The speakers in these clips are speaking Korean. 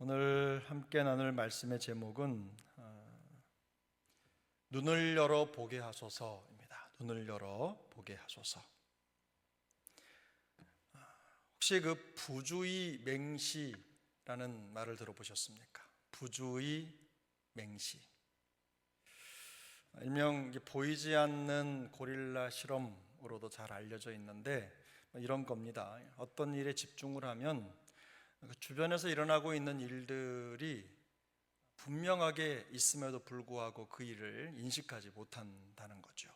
오늘 함께 나눌 말씀의 제목은 눈을 열어 보게 하소서입니다. 눈을 열어 보게 하소서. 혹시 그 부주의 맹시라는 말을 들어보셨습니까? 부주의 맹시. 일명 보이지 않는 고릴라 실험으로도 잘 알려져 있는데 이런 겁니다. 어떤 일에 집중을 하면 주변에서 일어나고 있는 일들이 분명하게 있음에도 불구하고 그 일을 인식하지 못한다는 거죠.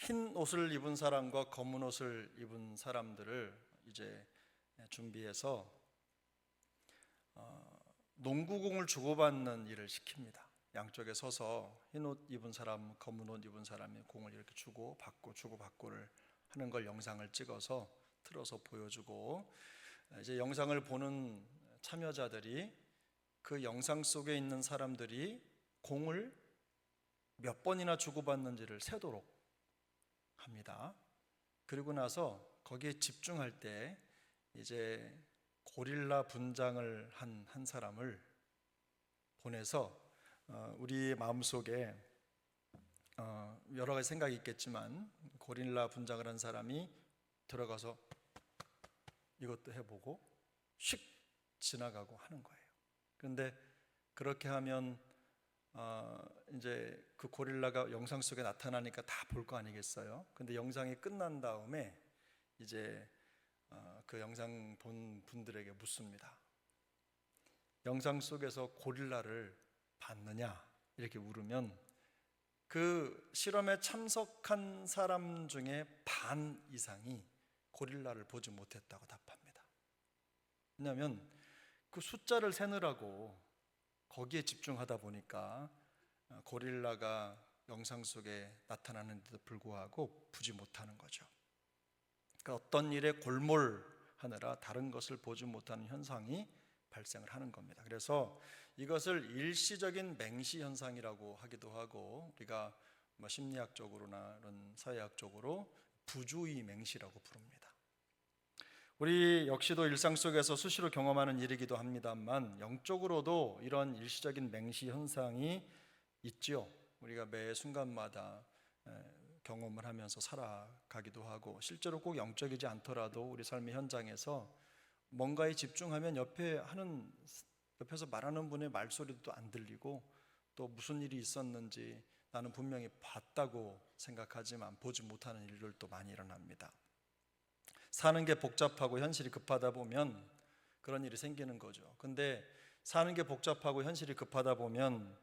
흰 옷을 입은 사람과 검은 옷을 입은 사람들을 이제 준비해서 농구공을 주고받는 일을 시킵니다. 양쪽에 서서 흰 옷 입은 사람, 검은 옷 입은 사람이 공을 이렇게 주고받고를 하는 걸 영상을 찍어서 틀어서 보여주고, 이제 영상을 보는 참여자들이 그 영상 속에 있는 사람들이 공을 몇 번이나 주고받는지를 세도록 합니다. 그리고 나서 거기에 집중할 때 이제 고릴라 분장을 한 사람을 보내서 우리 마음속에 여러 가지 생각이 있겠지만 고릴라 분장을 한 사람이 들어가서 이것도 해보고 휙 지나가고 하는 거예요. 그런데 그렇게 하면 이제 그 고릴라가 영상 속에 나타나니까 다 볼 거 아니겠어요? 근데 영상이 끝난 다음에 이제 그 영상 본 분들에게 묻습니다. 영상 속에서 고릴라를 봤느냐? 이렇게 물으면 그 실험에 참석한 사람 중에 반 이상이 고릴라를 보지 못했다고 답합니다. 왜냐하면 그 숫자를 세느라고 거기에 집중하다 보니까 고릴라가 영상 속에 나타나는데도 불구하고 보지 못하는 거죠. 그러니까 어떤 일에 골몰하느라 다른 것을 보지 못하는 현상이 발생을 하는 겁니다. 그래서 이것을 일시적인 맹시 현상이라고 하기도 하고, 우리가 심리학적으로나 이런 사회학적으로 부주의 맹시라고 부릅니다. 우리 역시도 일상 속에서 수시로 경험하는 일이기도 합니다만 영적으로도 이런 일시적인 맹시 현상이 있죠. 우리가 매 순간마다 경험을 하면서 살아가기도 하고, 실제로 꼭 영적이지 않더라도 우리 삶의 현장에서 뭔가에 집중하면 옆에서 말하는 분의 말소리도 안 들리고, 또 무슨 일이 있었는지 나는 분명히 봤다고 생각하지만 보지 못하는 일들도 많이 일어납니다. 사는 게 복잡하고 현실이 급하다 보면 그런 일이 생기는 거죠. 근데 사는 게 복잡하고 현실이 급하다 보면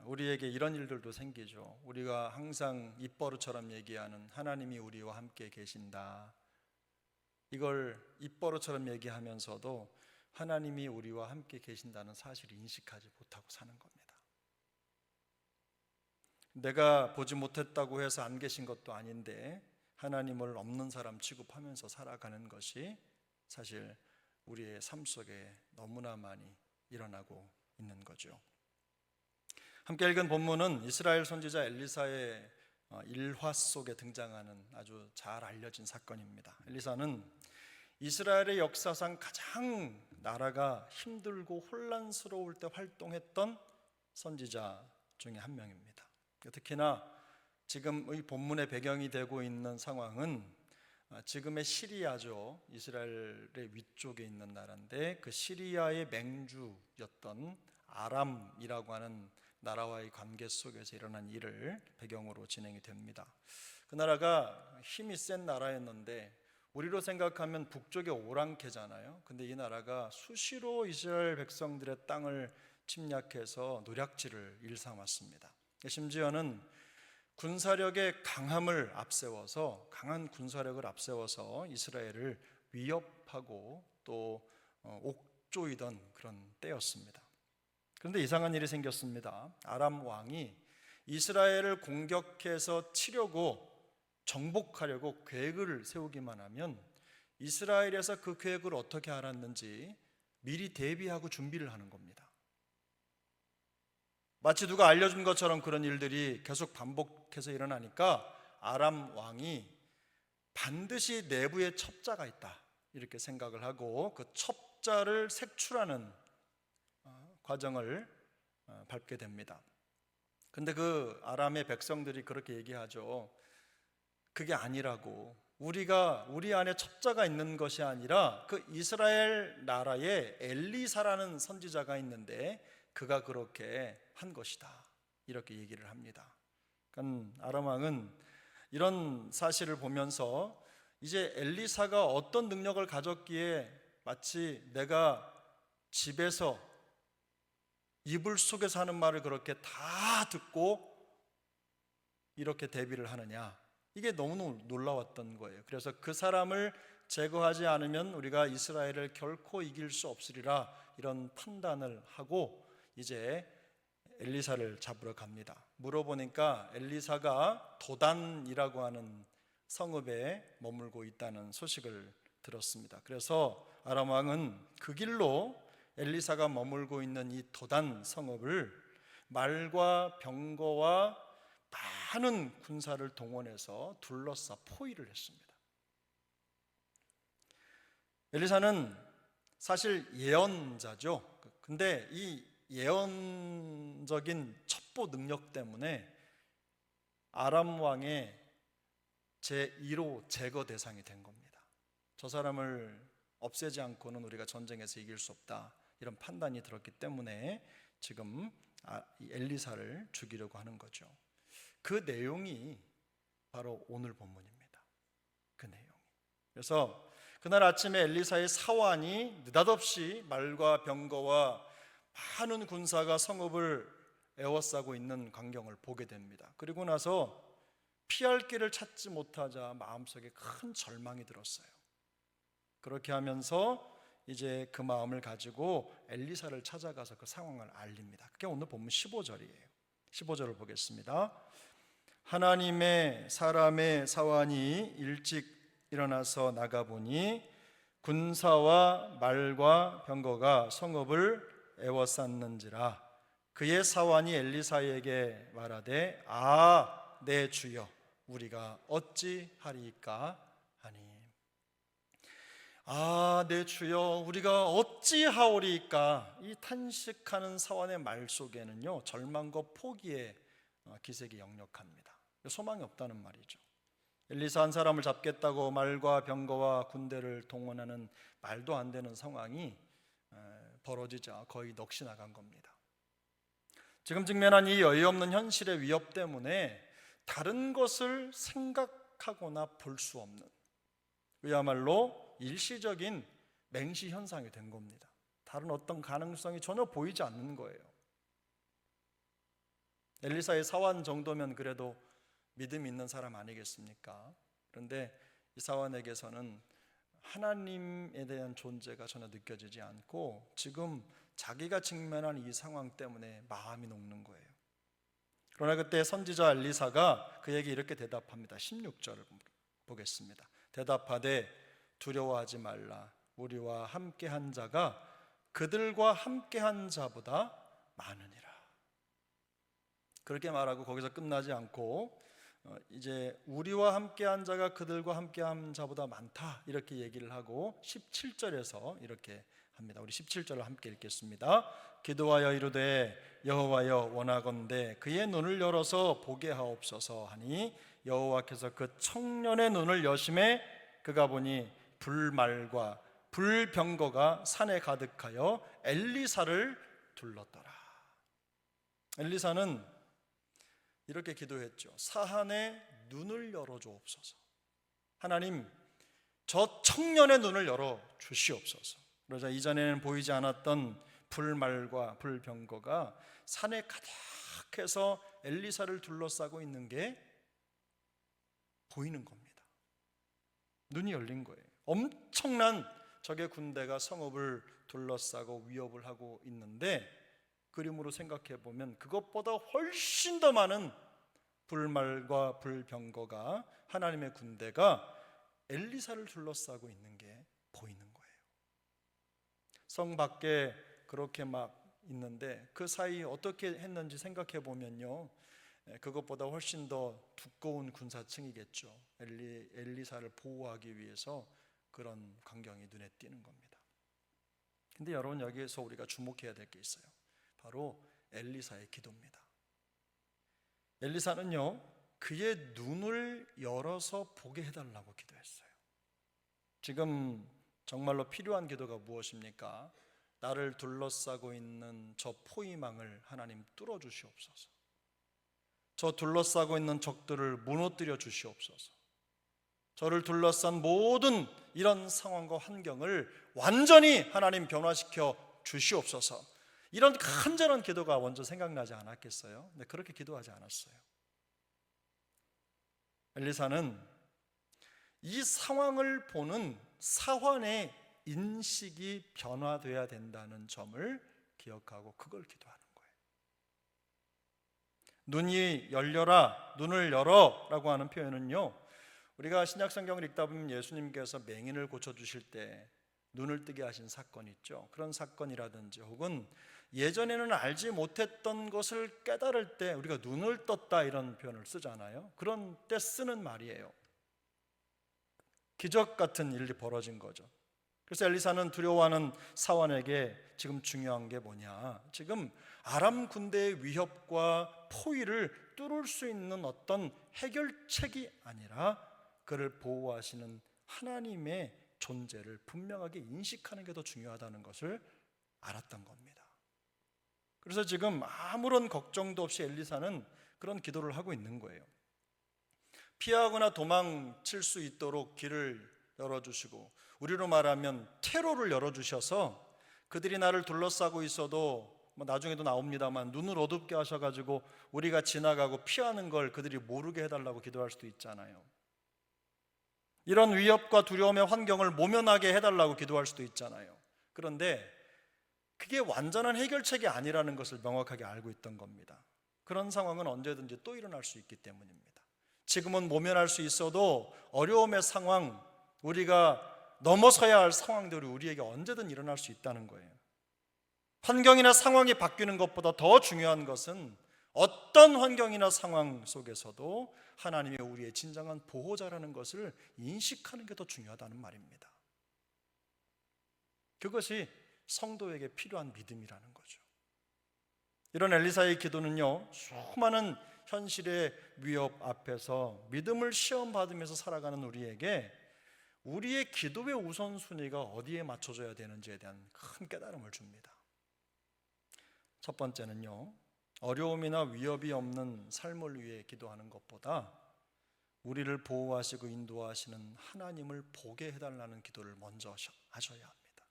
우리에게 이런 일들도 생기죠. 우리가 항상 입버릇처럼 얘기하는 하나님이 우리와 함께 계신다, 이걸 입버릇처럼 얘기하면서도 하나님이 우리와 함께 계신다는 사실을 인식하지 못하고 사는 겁니다. 내가 보지 못했다고 해서 안 계신 것도 아닌데 하나님을 없는 사람 취급하면서 살아가는 것이 사실 우리의 삶 속에 너무나 많이 일어나고 있는 거죠. 함께 읽은 본문은 이스라엘 선지자 엘리사의 일화 속에 등장하는 아주 잘 알려진 사건입니다. 엘리사는 이스라엘의 역사상 가장 나라가 힘들고 혼란스러울 때 활동했던 선지자 중에 한 명입니다. 특히나 지금 이 본문의 배경이 되고 있는 상황은 지금의 시리아죠. 이스라엘의 위쪽에 있는 나라인데 그 시리아의 맹주였던 아람이라고 하는 나라와의 관계 속에서 일어난 일을 배경으로 진행이 됩니다. 그 나라가 힘이 센 나라였는데 우리로 생각하면 북쪽의 오랑캐잖아요. 근데 이 나라가 수시로 이스라엘 백성들의 땅을 침략해서 노략질을 일삼았습니다. 심지어는 군사력의 강한 군사력을 앞세워서 이스라엘을 위협하고 또 옥조이던 그런 때였습니다. 그런데 이상한 일이 생겼습니다. 아람 왕이 이스라엘을 공격해서 치려고 정복하려고 계획을 세우기만 하면 이스라엘에서 그 계획을 어떻게 알았는지 미리 대비하고 준비를 하는 겁니다. 마치 누가 알려준 것처럼 그런 일들이 계속 반복해서 일어나니까 아람 왕이 반드시 내부에 첩자가 있다 이렇게 생각을 하고 그 첩자를 색출하는 과정을 밟게 됩니다. 근데 그 아람의 백성들이 그렇게 얘기하죠. 그게 아니라고. 우리 안에 첩자가 있는 것이 아니라 그 이스라엘 나라에 엘리사라는 선지자가 있는데 그가 그렇게 한 것이다, 이렇게 얘기를 합니다. 그러니까 아람 왕은 이런 사실을 보면서 이제 엘리사가 어떤 능력을 가졌기에 마치 내가 집에서 이불 속에서 하는 말을 그렇게 다 듣고 이렇게 대비를 하느냐, 이게 너무 놀라웠던 거예요. 그래서 그 사람을 제거하지 않으면 우리가 이스라엘을 결코 이길 수 없으리라, 이런 판단을 하고 이제 엘리사를 잡으러 갑니다. 물어보니까 엘리사가 도단이라고 하는 성읍에 머물고 있다는 소식을 들었습니다. 그래서 아람 왕은 그 길로 엘리사가 머물고 있는 이 도단 성읍을 말과 병거와 많은 군사를 동원해서 둘러싸 포위를 했습니다. 엘리사는 사실 예언자죠. 근데 이 예언적인 첩보 능력 때문에 아람 왕의 제1호 제거 대상이 된 겁니다. 저 사람을 없애지 않고는 우리가 전쟁에서 이길 수 없다, 이런 판단이 들었기 때문에 지금 이 엘리사를 죽이려고 하는 거죠. 그 내용이 바로 오늘 본문입니다. 그 내용이. 그래서 그날 아침에 엘리사의 사환이 느닷없이 말과 병거와 많은 군사가 성읍을 에워싸고 있는 광경을 보게 됩니다. 그리고 나서 피할 길을 찾지 못하자 마음속에 큰 절망이 들었어요. 그렇게 하면서 이제 그 마음을 가지고 엘리사를 찾아가서 그 상황을 알립니다. 그게 오늘 본문 15절이에요. 15절을 보겠습니다. 하나님의 사람의 사환이 일찍 일어나서 나가보니 군사와 말과 병거가 성읍을 에워쌌는지라. 그의 사환이 엘리사에게 말하되 내 주여, 우리가 어찌하리까 하니. 내 주여, 우리가 어찌하오리까. 이 탄식하는 사환의 말 속에는요, 절망과 포기의 기색이 역력합니다. 소망이 없다는 말이죠. 엘리사 한 사람을 잡겠다고 말과 병거와 군대를 동원하는 말도 안 되는 상황이 벌어지자 거의 넋이 나간 겁니다. 지금 직면한 이 여유 없는 현실의 위협 때문에 다른 것을 생각하거나 볼 수 없는, 그야말로 일시적인 맹시 현상이 된 겁니다. 다른 어떤 가능성이 전혀 보이지 않는 거예요. 엘리사의 사환 정도면 그래도 믿음 있는 사람 아니겠습니까? 그런데 이 사환에게서는 하나님에 대한 존재가 전혀 느껴지지 않고 지금 자기가 직면한 이 상황 때문에 마음이 녹는 거예요. 그러나 그때 선지자 엘리사가 그에게 이렇게 대답합니다. 16절을 보겠습니다. 대답하되 두려워하지 말라. 우리와 함께한 자가 그들과 함께한 자보다 많으니라. 그렇게 말하고 거기서 끝나지 않고 이제 우리와 함께한 자가 그들과 함께한 자보다 많다, 이렇게 얘기를 하고 17절에서 이렇게 합니다. 우리 17절을 함께 읽겠습니다. 기도하여 이르되 여호와여, 원하건대 그의 눈을 열어서 보게 하옵소서 하니 여호와께서 그 청년의 눈을 여심해 그가 보니 불말과 불병거가 산에 가득하여 엘리사를 둘렀더라. 엘리사는 이렇게 기도했죠. 사한의 눈을 열어주옵소서. 하나님, 저 청년의 눈을 열어 주시옵소서. 그러자 이전에는 보이지 않았던 불말과 불병거가 산에 가득해서 엘리사를 둘러싸고 있는 게 보이는 겁니다. 눈이 열린 거예요. 엄청난 적의 군대가 성읍을 둘러싸고 위협을 하고 있는데, 그림으로 생각해 보면 그것보다 훨씬 더 많은 불말과 불병거가, 하나님의 군대가 엘리사를 둘러싸고 있는 게 보이는 거예요. 성 밖에 그렇게 막 있는데 그 사이 어떻게 했는지 생각해 보면요, 그것보다 훨씬 더 두꺼운 군사층이겠죠. 엘리사를 보호하기 위해서 그런 광경이 눈에 띄는 겁니다. 근데 여러분, 여기에서 우리가 주목해야 될 게 있어요. 바로 엘리사의 기도입니다. 엘리사는요, 그의 눈을 열어서 보게 해달라고 기도했어요. 지금 정말로 필요한 기도가 무엇입니까? 나를 둘러싸고 있는 저 포위망을 하나님 뚫어주시옵소서. 저 둘러싸고 있는 적들을 무너뜨려 주시옵소서. 저를 둘러싼 모든 이런 상황과 환경을 완전히 하나님 변화시켜 주시옵소서. 이런 간절한 기도가 먼저 생각나지 않았겠어요? 근데 그렇게 기도하지 않았어요. 엘리사는 이 상황을 보는 사환의 인식이 변화되어야 된다는 점을 기억하고 그걸 기도하는 거예요. 눈이 열려라, 눈을 열어 라고 하는 표현은요, 우리가 신약성경을 읽다 보면 예수님께서 맹인을 고쳐주실 때 눈을 뜨게 하신 사건 있죠. 그런 사건이라든지 혹은 예전에는 알지 못했던 것을 깨달을 때 우리가 눈을 떴다 이런 표현을 쓰잖아요. 그런 때 쓰는 말이에요. 기적 같은 일이 벌어진 거죠. 그래서 엘리사는 두려워하는 사환에게 지금 중요한 게 뭐냐, 지금 아람 군대의 위협과 포위를 뚫을 수 있는 어떤 해결책이 아니라 그를 보호하시는 하나님의 존재를 분명하게 인식하는 게 더 중요하다는 것을 알았던 겁니다. 그래서 지금 아무런 걱정도 없이 엘리사는 그런 기도를 하고 있는 거예요. 피하거나 도망칠 수 있도록 길을 열어주시고, 우리로 말하면 퇴로를 열어주셔서 그들이 나를 둘러싸고 있어도 나중에도 나옵니다만 눈을 어둡게 하셔가지고 우리가 지나가고 피하는 걸 그들이 모르게 해달라고 기도할 수도 있잖아요. 이런 위협과 두려움의 환경을 모면하게 해달라고 기도할 수도 있잖아요. 그런데 그게 완전한 해결책이 아니라는 것을 명확하게 알고 있던 겁니다. 그런 상황은 언제든지 또 일어날 수 있기 때문입니다. 지금은 모면할 수 있어도 어려움의 상황, 우리가 넘어서야 할 상황들이 우리에게 언제든 일어날 수 있다는 거예요. 환경이나 상황이 바뀌는 것보다 더 중요한 것은 어떤 환경이나 상황 속에서도 하나님이 우리의 진정한 보호자라는 것을 인식하는 게 더 중요하다는 말입니다. 그것이 성도에게 필요한 믿음이라는 거죠. 이런 엘리사의 기도는요, 수많은 현실의 위협 앞에서 믿음을 시험받으면서 살아가는 우리에게 우리의 기도의 우선순위가 어디에 맞춰져야 되는지에 대한 큰 깨달음을 줍니다. 첫 번째는요, 어려움이나 위협이 없는 삶을 위해 기도하는 것보다 우리를 보호하시고 인도하시는 하나님을 보게 해달라는 기도를 먼저 하셔야 합니다.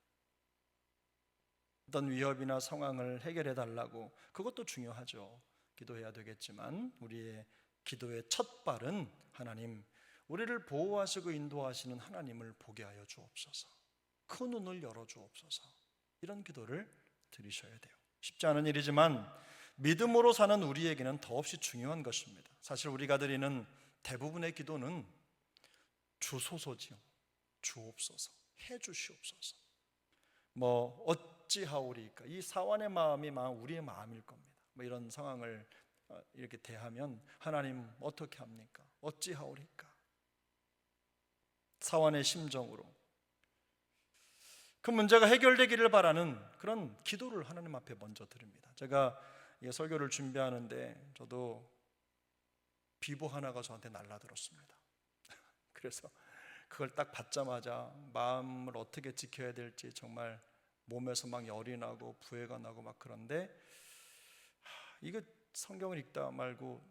어떤 위협이나 상황을 해결해 달라고, 그것도 중요하죠. 기도해야 되겠지만 우리의 기도의 첫 발은 하나님, 우리를 보호하시고 인도하시는 하나님을 보게 하여 주옵소서, 그 눈을 열어 주옵소서, 이런 기도를 드리셔야 돼요. 쉽지 않은 일이지만 믿음으로 사는 우리에게는 더없이 중요한 것입니다. 사실 우리가 드리는 대부분의 기도는 주소서지요. 주옵소서, 해주시옵소서, 어찌하오리까, 이 사환의 마음이 우리의 마음일 겁니다. 이런 상황을 이렇게 대하면 하나님 어떻게 합니까? 어찌하오리까, 사환의 심정으로 그 문제가 해결되기를 바라는 그런 기도를 하나님 앞에 먼저 드립니다. 제가 설교를 준비하는데 저도 비보 하나가 저한테 날라들었습니다. 그래서 그걸 딱 받자마자 마음을 어떻게 지켜야 될지 정말 몸에서 막 열이 나고 부해가 나고 막 그런데, 이거 성경을 읽다 말고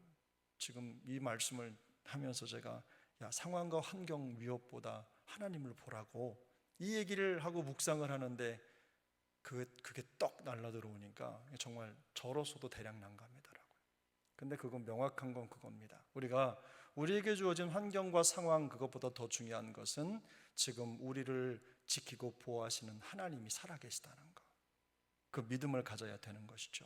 지금 이 말씀을 하면서 제가 상황과 환경 위협보다 하나님을 보라고 이 얘기를 하고 묵상을 하는데 그게 떡 날라들어오니까 정말 저로서도 대략 난감하더라고요. 근데 그건 명확한 건 그겁니다. 우리에게 주어진 환경과 상황, 그것보다 더 중요한 것은 지금 우리를 지키고 보호하시는 하나님이 살아계시다는 것, 그 믿음을 가져야 되는 것이죠.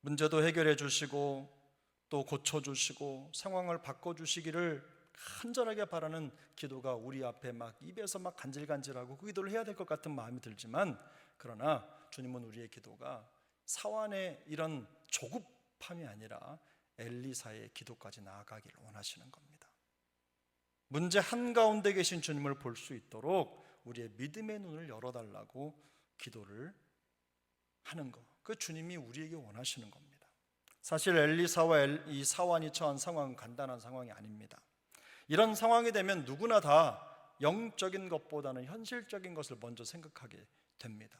문제도 해결해 주시고 또 고쳐주시고 상황을 바꿔주시기를 간절하게 바라는 기도가 우리 앞에 막 입에서 막 간질간질하고 그 기도를 해야 될 것 같은 마음이 들지만, 그러나 주님은 우리의 기도가 사환의 이런 조급함이 아니라 엘리사의 기도까지 나아가기를 원하시는 겁니다. 문제 한가운데 계신 주님을 볼 수 있도록 우리의 믿음의 눈을 열어달라고 기도를 하는 것, 그 주님이 우리에게 원하시는 겁니다. 사실 엘리사와 이 사환이 처한 상황은 간단한 상황이 아닙니다. 이런 상황이 되면 누구나 다 영적인 것보다는 현실적인 것을 먼저 생각하게 됩니다.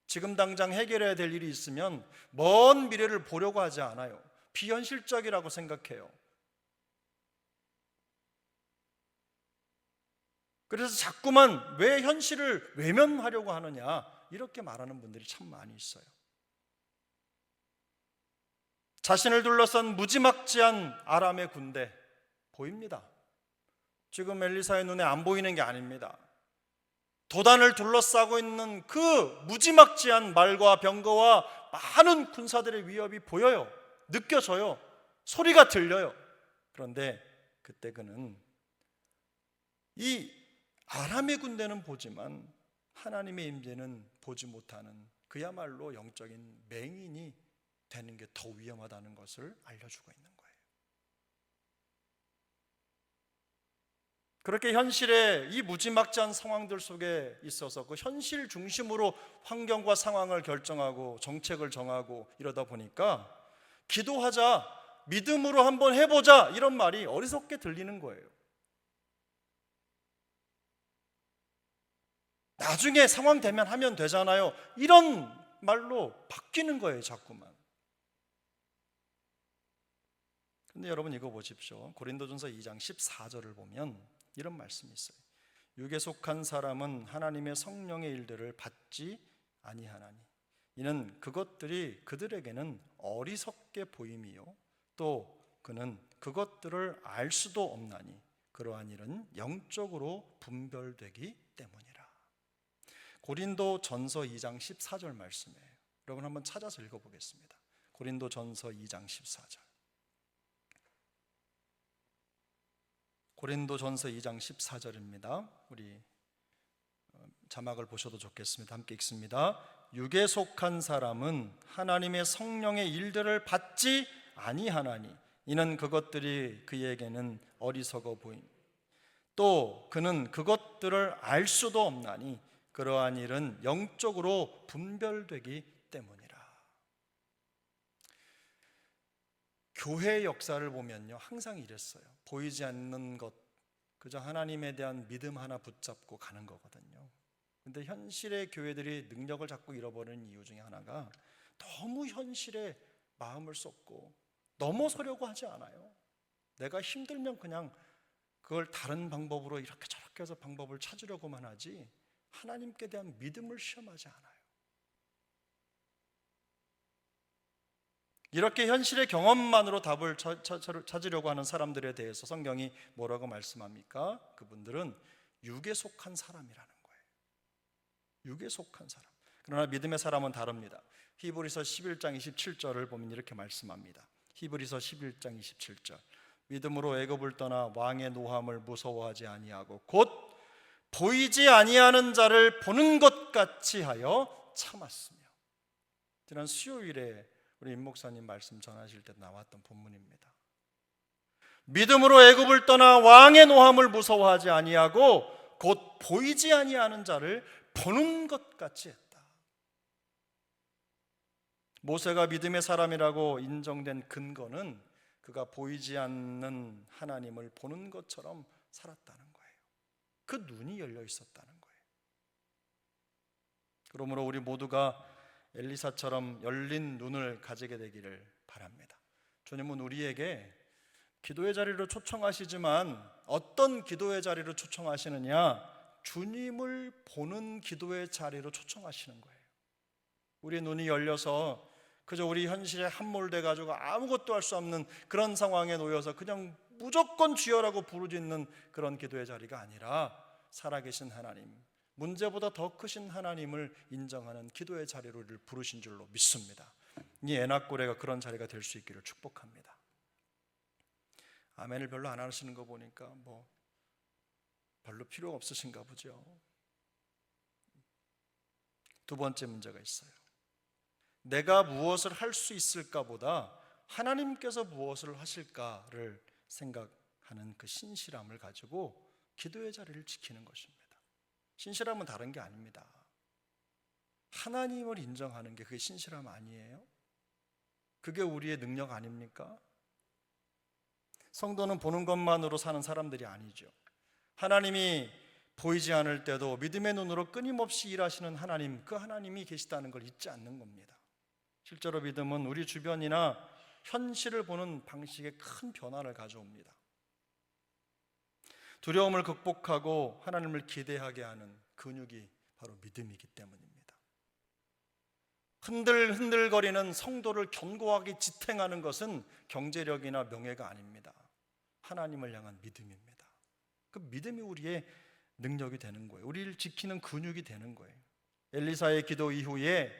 지금 당장 해결해야 될 일이 있으면 먼 미래를 보려고 하지 않아요. 비현실적이라고 생각해요. 그래서 자꾸만 왜 현실을 외면하려고 하느냐, 이렇게 말하는 분들이 참 많이 있어요. 자신을 둘러싼 무지막지한 아람의 군대 보입니다. 지금 엘리사의 눈에 안 보이는 게 아닙니다. 도단을 둘러싸고 있는 그 무지막지한 말과 병거와 많은 군사들의 위협이 보여요. 느껴져요. 소리가 들려요. 그런데 그때 그는 이 아람의 군대는 보지만 하나님의 임재는 보지 못하는, 그야말로 영적인 맹인이 되는 게 더 위험하다는 것을 알려주고 있는 거예요. 그렇게 현실의 이 무지막지한 상황들 속에 있어서 그 현실 중심으로 환경과 상황을 결정하고 정책을 정하고 이러다 보니까 기도하자, 믿음으로 한번 해보자, 이런 말이 어리석게 들리는 거예요. 나중에 상황 되면 하면 되잖아요, 이런 말로 바뀌는 거예요, 자꾸만. 근데 여러분 이거 보십시오. 고린도전서 2장 14절을 보면 이런 말씀이 있어요. 육에 속한 사람은 하나님의 성령의 일들을 받지 아니하나니 이는 그것들이 그들에게는 어리석게 보임이요 또 그는 그것들을 알 수도 없나니 그러한 일은 영적으로 분별되기 때문이라. 고린도전서 2장 14절 말씀이에요. 여러분 한번 찾아서 읽어보겠습니다. 고린도전서 2장 14절. 고린도전서 2장 14절입니다. 우리 자막을 보셔도 좋겠습니다. 함께 읽습니다. 육에 속한 사람은 하나님의 성령의 일들을 받지 아니하나니 이는 그것들이 그에게는 어리석어 보임. 또 그는 그것들을 알 수도 없나니 그러한 일은 영적으로 분별되기 때문이라. 교회의 역사를 보면요, 항상 이랬어요. 보이지 않는 것, 그저 하나님에 대한 믿음 하나 붙잡고 가는 거거든요. 근데 현실의 교회들이 능력을 자꾸 잃어버리는 이유 중에 하나가 너무 현실에 마음을 쏟고 넘어서려고 하지 않아요. 내가 힘들면 그냥 그걸 다른 방법으로 이렇게 저렇게 해서 방법을 찾으려고만 하지 하나님께 대한 믿음을 시험하지 않아요. 이렇게 현실의 경험만으로 답을 찾으려고 하는 사람들에 대해서 성경이 뭐라고 말씀합니까? 그분들은 육에 속한 사람이라는 거예요. 육에 속한 사람. 그러나 믿음의 사람은 다릅니다. 히브리서 11장 27절을 보면 이렇게 말씀합니다. 히브리서 11장 27절. 믿음으로 애굽을 떠나 왕의 노함을 무서워하지 아니하고 곧 보이지 아니하는 자를 보는 것 같이 하여 참았으며. 지난 수요일에 우리 임 목사님 말씀 전하실 때 나왔던 본문입니다. 믿음으로 애굽을 떠나 왕의 노함을 무서워하지 아니하고 곧 보이지 아니하는 자를 보는 것 같이 했다. 모세가 믿음의 사람이라고 인정된 근거는 그가 보이지 않는 하나님을 보는 것처럼 살았다는 거예요. 그 눈이 열려 있었다는 거예요. 그러므로 우리 모두가 엘리사처럼 열린 눈을 가지게 되기를 바랍니다. 주님은 우리에게 기도의 자리로 초청하시지만 어떤 기도의 자리로 초청하시느냐? 주님을 보는 기도의 자리로 초청하시는 거예요. 우리의 눈이 열려서 그저 우리 현실에 함몰돼 가지고 아무것도 할 수 없는 그런 상황에 놓여서 그냥 무조건 주여라고 부르짖는 그런 기도의 자리가 아니라 살아계신 하나님, 문제보다 더 크신 하나님을 인정하는 기도의 자리로 우리를 부르신 줄로 믿습니다. 이 애낙고래가 그런 자리가 될 수 있기를 축복합니다. 아멘을 별로 안 하시는 거 보니까 별로 필요 없으신가 보죠. 두 번째 문제가 있어요. 내가 무엇을 할 수 있을까 보다 하나님께서 무엇을 하실까를 생각하는 그 신실함을 가지고 기도의 자리를 지키는 것입니다. 신실함은 다른 게 아닙니다. 하나님을 인정하는 게 그게 신실함 아니에요? 그게 우리의 능력 아닙니까? 성도는 보는 것만으로 사는 사람들이 아니죠. 하나님이 보이지 않을 때도 믿음의 눈으로 끊임없이 일하시는 하나님, 그 하나님이 계시다는 걸 잊지 않는 겁니다. 실제로 믿음은 우리 주변이나 현실을 보는 방식에 큰 변화를 가져옵니다. 두려움을 극복하고 하나님을 기대하게 하는 근육이 바로 믿음이기 때문입니다. 흔들흔들거리는 성도를 견고하게 지탱하는 것은 경제력이나 명예가 아닙니다. 하나님을 향한 믿음입니다. 그 믿음이 우리의 능력이 되는 거예요. 우리를 지키는 근육이 되는 거예요. 엘리사의 기도 이후에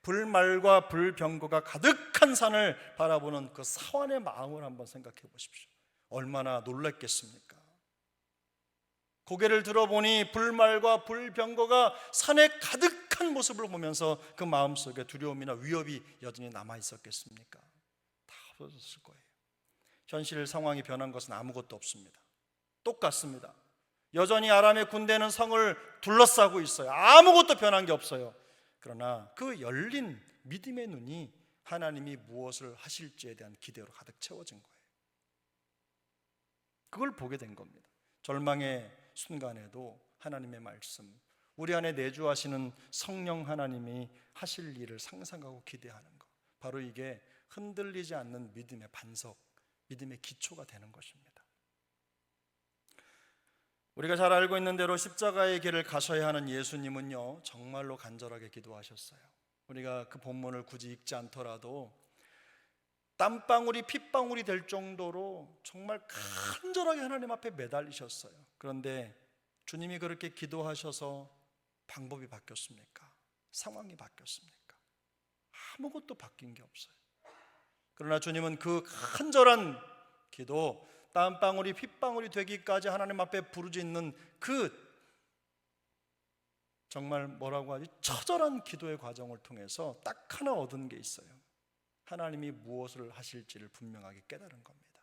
불말과 불병거가 가득한 산을 바라보는 그 사환의 마음을 한번 생각해 보십시오. 얼마나 놀랐겠습니까? 고개를 들어보니 불말과 불병거가 산에 가득한 모습을 보면서 그 마음속에 두려움이나 위협이 여전히 남아 있었겠습니까? 다 없어졌을 거예요. 현실 상황이 변한 것은 아무것도 없습니다. 똑같습니다. 여전히 아람의 군대는 성을 둘러싸고 있어요. 아무것도 변한 게 없어요. 그러나 그 열린 믿음의 눈이 하나님이 무엇을 하실지에 대한 기대로 가득 채워진 거예요. 그걸 보게 된 겁니다. 절망의 순간에도 하나님의 말씀, 우리 안에 내주하시는 성령 하나님이 하실 일을 상상하고 기대하는 것, 바로 이게 흔들리지 않는 믿음의 반석, 믿음의 기초가 되는 것입니다. 우리가 잘 알고 있는 대로 십자가의 길을 가셔야 하는 예수님은요, 정말로 간절하게 기도하셨어요. 우리가 그 본문을 굳이 읽지 않더라도 땀방울이 핏방울이 될 정도로 정말 간절하게 하나님 앞에 매달리셨어요. 그런데 주님이 그렇게 기도하셔서 방법이 바뀌었습니까? 상황이 바뀌었습니까? 아무것도 바뀐 게 없어요. 그러나 주님은 그 간절한 기도, 땀방울이 핏방울이 되기까지 하나님 앞에 부르짖는 그 정말 뭐라고 하지? 처절한 기도의 과정을 통해서 딱 하나 얻은 게 있어요. 하나님이 무엇을 하실지를 분명하게 깨달은 겁니다.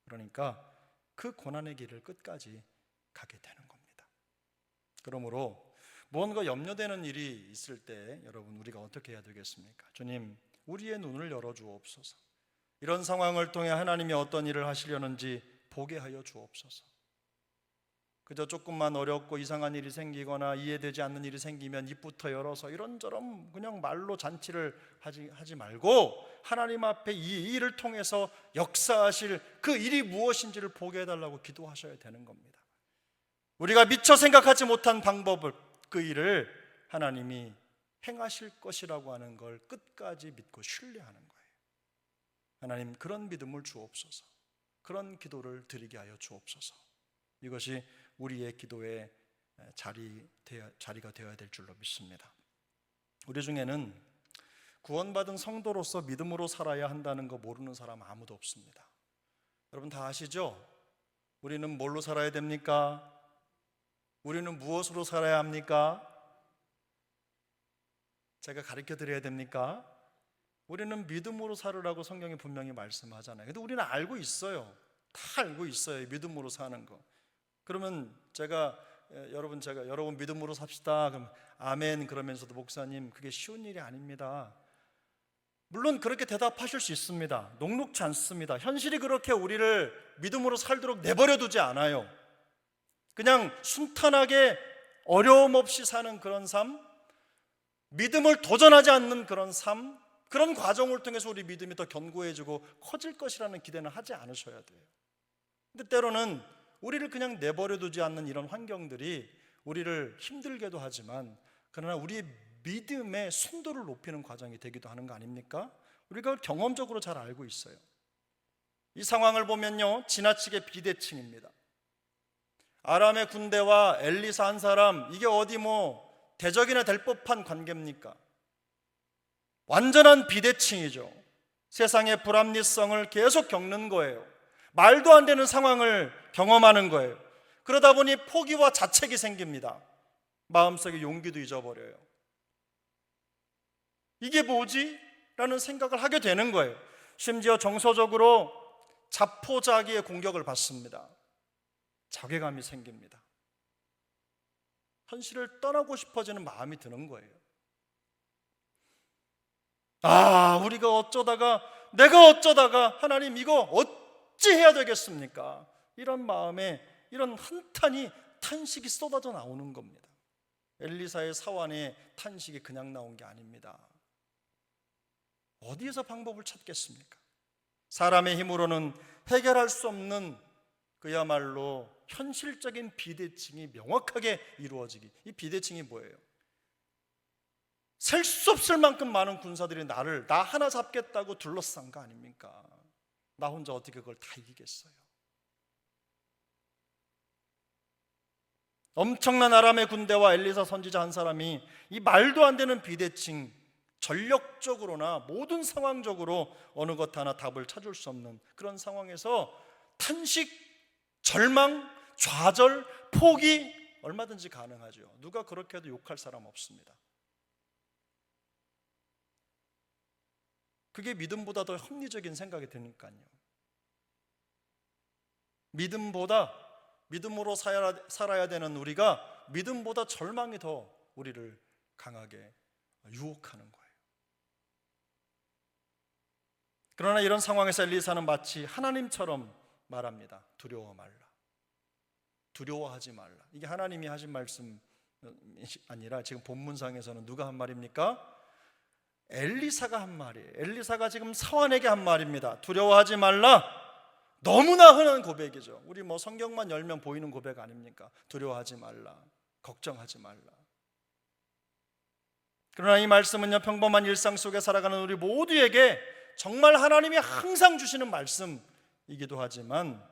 그러니까 그 고난의 길을 끝까지 가게 되는 겁니다. 그러므로 무언가 염려되는 일이 있을 때 여러분, 우리가 어떻게 해야 되겠습니까? 주님, 우리의 눈을 열어주옵소서. 이런 상황을 통해 하나님이 어떤 일을 하시려는지 보게 하여 주옵소서. 그저 조금만 어렵고 이상한 일이 생기거나 이해되지 않는 일이 생기면 입부터 열어서 이런저런 그냥 말로 잔치를 하지 말고 하나님 앞에 이 일을 통해서 역사하실 그 일이 무엇인지를 보게 해달라고 기도하셔야 되는 겁니다. 우리가 미처 생각하지 못한 방법을, 그 일을 하나님이 행하실 것이라고 하는 걸 끝까지 믿고 신뢰하는 거예요. 하나님, 그런 믿음을 주옵소서. 그런 기도를 드리게 하여 주옵소서. 이것이 우리의 기도의 자리가 되어야 될 줄로 믿습니다. 우리 중에는 구원받은 성도로서 믿음으로 살아야 한다는 거 모르는 사람 아무도 없습니다. 여러분 다 아시죠? 우리는 뭘로 살아야 됩니까? 우리는 무엇으로 살아야 합니까? 제가 가르쳐 드려야 됩니까? 우리는 믿음으로 살으라고 성경이 분명히 말씀하잖아요. 근데 우리는 알고 있어요. 다 알고 있어요. 믿음으로 사는 거. 그러면 제가 여러분 믿음으로 삽시다. 그럼 아멘 그러면서도 목사님, 그게 쉬운 일이 아닙니다. 물론 그렇게 대답하실 수 있습니다. 녹록지 않습니다. 현실이 그렇게 우리를 믿음으로 살도록 내버려 두지 않아요. 그냥 순탄하게 어려움 없이 사는 그런 삶, 믿음을 도전하지 않는 그런 삶, 그런 과정을 통해서 우리 믿음이 더 견고해지고 커질 것이라는 기대는 하지 않으셔야 돼요. 근데 때로는 우리를 그냥 내버려 두지 않는 이런 환경들이 우리를 힘들게도 하지만, 그러나 우리의 믿음의 순도를 높이는 과정이 되기도 하는 거 아닙니까? 우리가 경험적으로 잘 알고 있어요. 이 상황을 보면요, 지나치게 비대칭입니다. 아람의 군대와 엘리사 한 사람, 이게 어디 대적이나 될 법한 관계입니까? 완전한 비대칭이죠. 세상의 불합리성을 계속 겪는 거예요. 말도 안 되는 상황을 경험하는 거예요. 그러다 보니 포기와 자책이 생깁니다. 마음속에 용기도 잊어버려요. 이게 뭐지? 라는 생각을 하게 되는 거예요. 심지어 정서적으로 자포자기의 공격을 받습니다. 자괴감이 생깁니다. 현실을 떠나고 싶어지는 마음이 드는 거예요. 아, 내가 어쩌다가 하나님 이거 어찌 해야 되겠습니까? 이런 마음에 이런 한탄이 탄식이 쏟아져 나오는 겁니다. 엘리사의 사환의 탄식이 그냥 나온 게 아닙니다. 어디에서 방법을 찾겠습니까? 사람의 힘으로는 해결할 수 없는 그야말로 현실적인 비대칭이 명확하게 이루어지기. 이 비대칭이 뭐예요? 셀 수 없을 만큼 많은 군사들이 나 하나 잡겠다고 둘러싼 거 아닙니까? 나 혼자 어떻게 그걸 다 이기겠어요? 엄청난 아람의 군대와 엘리사 선지자 한 사람이 이 말도 안 되는 비대칭, 전력적으로나 모든 상황적으로 어느 것 하나 답을 찾을 수 없는 그런 상황에서 탄식, 절망, 좌절, 포기 얼마든지 가능하죠. 누가 그렇게 해도 욕할 사람 없습니다. 그게 믿음보다 더 합리적인 생각이 드니까요. 믿음으로 살아야 되는 우리가 믿음보다 절망이 더 우리를 강하게 유혹하는 거예요. 그러나 이런 상황에서 엘리사는 마치 하나님처럼 말합니다. 두려워 말라. 두려워하지 말라. 이게 하나님이 하신 말씀이 아니라 지금 본문상에서는 누가 한 말입니까? 엘리사가 한 말이에요. 엘리사가 지금 사환에게 한 말입니다. 두려워하지 말라. 너무나 흔한 고백이죠. 우리 성경만 열면 보이는 고백 아닙니까? 두려워하지 말라. 걱정하지 말라. 그러나 이 말씀은요, 평범한 일상 속에 살아가는 우리 모두에게 정말 하나님이 항상 주시는 말씀이기도 하지만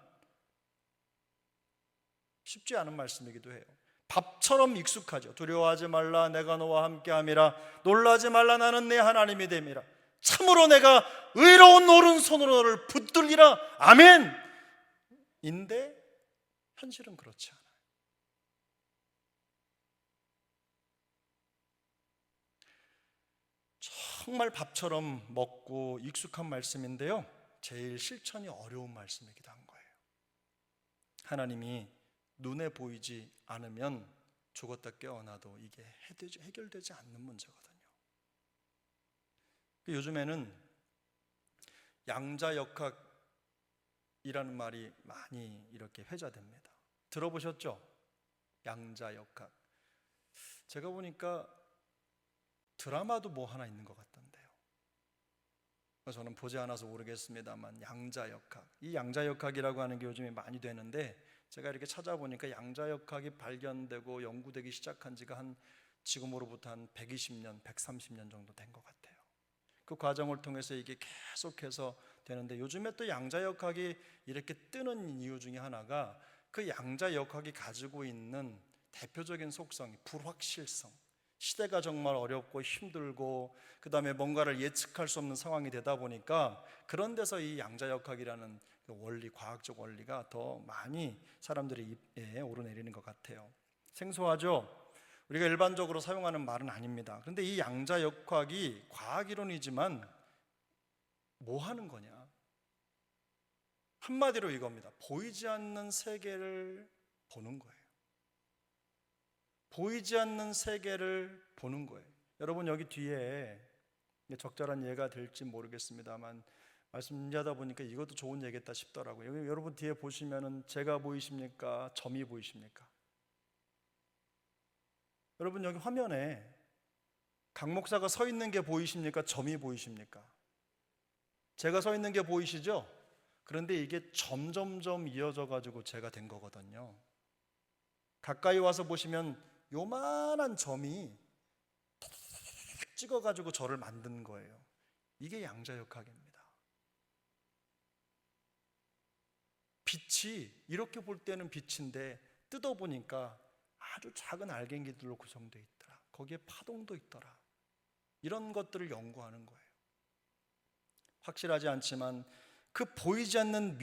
쉽지 않은 말씀이기도 해요. 밥처럼 익숙하죠. 두려워하지 말라, 내가 너와 함께함이라. 놀라지 말라, 나는 내 하나님이 됨이라. 참으로 내가 의로운 오른손으로 너를 붙들리라. 아멘. 인데 현실은 그렇지 않아요. 정말 밥처럼 먹고 익숙한 말씀인데요, 제일 실천이 어려운 말씀이기도 한 거예요. 하나님이 눈에 보이지 않으면 죽었다 깨어나도 이게 해결되지 않는 문제거든요. 요즘에는 양자역학이라는 말이 많이 이렇게 회자됩니다. 들어보셨죠? 양자역학. 제가 보니까 드라마도 뭐 하나 있는 것 같던데요. 저는 보지 않아서 모르겠습니다만 양자역학, 이 양자역학이라고 하는 게 요즘에 많이 되는데, 제가 이렇게 찾아보니까 양자역학이 발견되고 연구되기 시작한 지가 지금으로부터 한 120년, 130년 정도 된 것 같아요. 그 과정을 통해서 이게 계속해서 되는데, 요즘에 또 양자역학이 이렇게 뜨는 이유 중에 하나가 그 양자역학이 가지고 있는 대표적인 속성이 불확실성. 시대가 정말 어렵고 힘들고 그 다음에 뭔가를 예측할 수 없는 상황이 되다 보니까 그런 데서 이 양자역학이라는 원리, 과학적 원리가 더 많이 사람들의 입에 오르내리는 것 같아요. 생소하죠? 우리가 일반적으로 사용하는 말은 아닙니다. 그런데 이 양자역학이 과학이론이지만 뭐 하는 거냐? 한마디로 이겁니다. 보이지 않는 세계를 보는 거예요. 보이지 않는 세계를 보는 거예요. 여러분, 여기 뒤에 적절한 예가 될지 모르겠습니다만 말씀하다 보니까 이것도 좋은 얘기겠다 싶더라고요. 여기 여러분 뒤에 보시면은 제가 보이십니까? 점이 보이십니까? 여러분, 여기 화면에 강 목사가 서 있는 게 보이십니까? 점이 보이십니까? 제가 서 있는 게 보이시죠? 그런데 이게 점점점 이어져 가지고 제가 된 거거든요. 가까이 와서 보시면 요만한 점이 찍어 가지고 저를 만든 거예요. 이게 양자역학입니다. 빛이 이렇게 볼 때는 빛인데 뜯어보니까 아주 작은 알갱이들로 구성되어 있더라. 거기에 파동도 있더라. 이런 것들을 연구하는 거예요. 확실하지 않지만 그 보이지 않는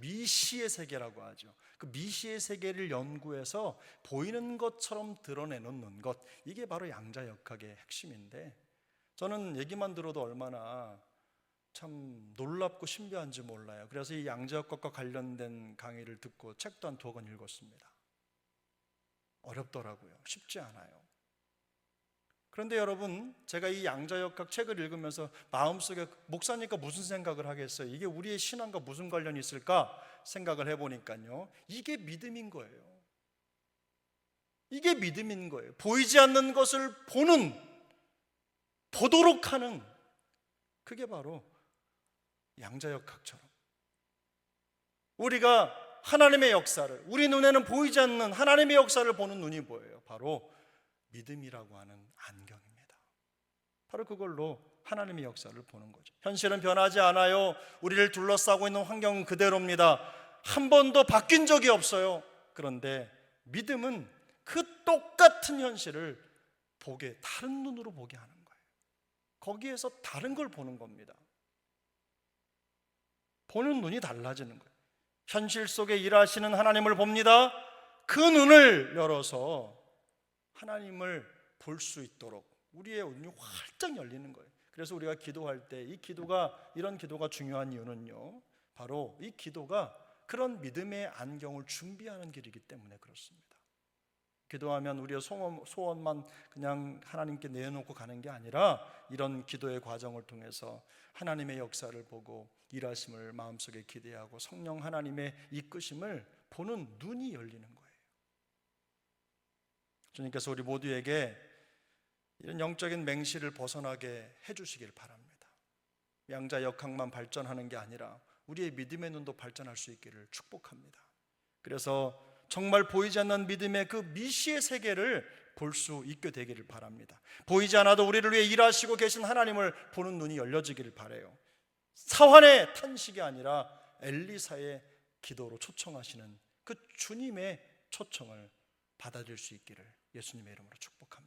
미시의 세계라고 하죠. 그 미시의 세계를 연구해서 보이는 것처럼 드러내놓는 것, 이게 바로 양자역학의 핵심인데, 저는 얘기만 들어도 얼마나 참 놀랍고 신비한지 몰라요. 그래서 이 양자역학과 관련된 강의를 듣고 책도 한 2권 읽었습니다. 어렵더라고요. 쉽지 않아요. 그런데 여러분, 제가 이 양자역학 책을 읽으면서 마음속에 목사니까 무슨 생각을 하겠어요? 이게 우리의 신앙과 무슨 관련이 있을까 생각을 해보니까요, 이게 믿음인 거예요. 이게 믿음인 거예요. 보이지 않는 것을 보도록 하는, 그게 바로 양자역학처럼 우리가 하나님의 역사를, 우리 눈에는 보이지 않는 하나님의 역사를 보는 눈이 뭐예요? 바로 믿음이라고 하는 안경입니다. 바로 그걸로 하나님의 역사를 보는 거죠. 현실은 변하지 않아요. 우리를 둘러싸고 있는 환경은 그대로입니다. 한 번도 바뀐 적이 없어요. 그런데 믿음은 그 똑같은 현실을 다른 눈으로 보게 하는 거예요. 거기에서 다른 걸 보는 겁니다. 보는 눈이 달라지는 거예요. 현실 속에 일하시는 하나님을 봅니다. 그 눈을 열어서 하나님을 볼 수 있도록 우리의 눈이 활짝 열리는 거예요. 그래서 우리가 기도할 때 이런 기도가 중요한 이유는요, 바로 이 기도가 그런 믿음의 안경을 준비하는 길이기 때문에 그렇습니다. 기도하면 우리의 소원만 그냥 하나님께 내놓고 가는 게 아니라 이런 기도의 과정을 통해서 하나님의 역사를 보고 일하심을 마음속에 기대하고 성령 하나님의 이끄심을 보는 눈이 열리는 거예요. 주님께서 우리 모두에게 이런 영적인 맹시를 벗어나게 해주시길 바랍니다. 양자역학만 발전하는 게 아니라 우리의 믿음의 눈도 발전할 수 있기를 축복합니다. 그래서 정말 보이지 않는 믿음의 그 미시의 세계를 볼 수 있게 되기를 바랍니다. 보이지 않아도 우리를 위해 일하시고 계신 하나님을 보는 눈이 열려지기를 바라요. 사환의 탄식이 아니라 엘리사의 기도로 초청하시는 그 주님의 초청을 받아들일 수 있기를 예수님의 이름으로 축복합니다.